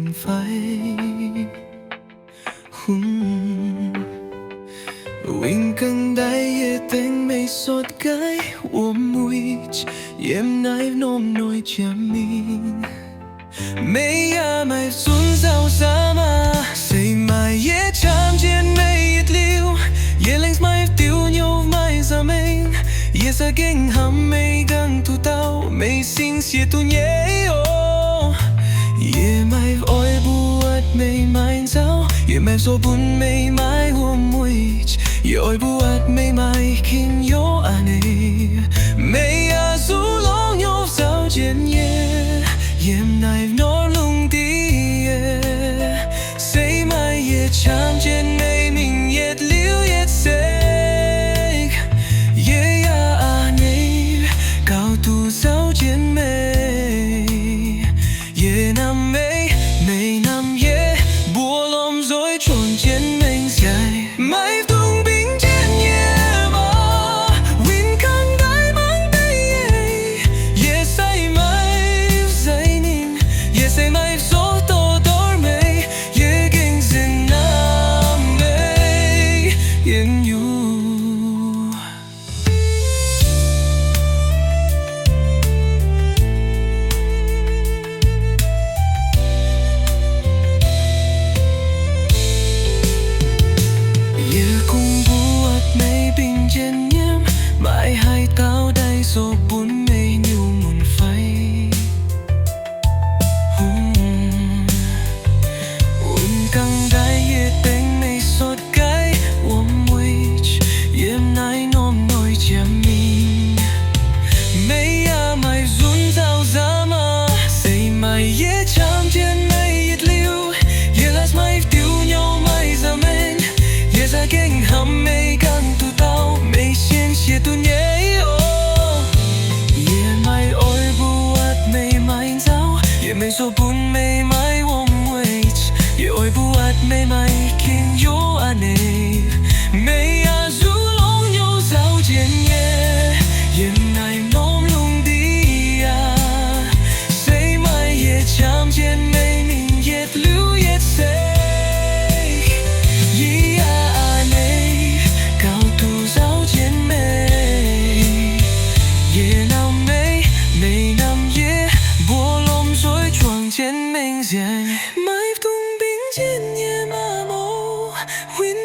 muôn phai Wing cần đáy ye tên mây sốt cái ôm mùi Yếm nai nôm nôi chia mình Mây à mày xuống sao xa mà Say mai ye chạm trên mây yết liu Ye längs mai tiêu nhau mai ra mình Ye sa kinh hàm mây găng tu tao Mây xin xìa tu nhé ô Ye mai oi buat mây mai sao Ye mai so bun mây mai hôm mùi Ye oi buat mây mai kinh yo ane Mây à du long nhau sao trên ye Yếm nai nó lung tí Say mai ye chạm trên mây mình yết liu yết sek Ye ya ane cao tu sao trên mây Ye nam mây mây nam ye bùa lom dối tròn trên mình dài Mai tung binh trên ye mà Win khang đai mang tay ye say mai dây ninh Ye say mai số to đor mây Ye kinh dừng nam mây yên nhu trên nhiễm mãi hai tao đây số bốn mây nhiều muôn phai căng đai ye tên mây sốt cái ôm mùi yếm nai nôm nôi chia mình mây à mày run rao ra mà say mày ye chạm trên mây yết liu ye last mày tiêu nhau mày ra men ye ra kinh hàm mây găng tu tao mây xiên xìa tu nhé ô ye mai oi buat mây mai sao ye mây so bun mây mai ôm mùi ye oi buat mây mai kinh yo ane mây à du long nhau sao trên ye ye nai nôm lung đi à say mai ye chạm trên mây mình yết liu yết say ye ane cao tu sao trên mây ye nam mây mây nam ye bùa lom dối choàng trên mình dài mai tung binh trên ye mà mô Win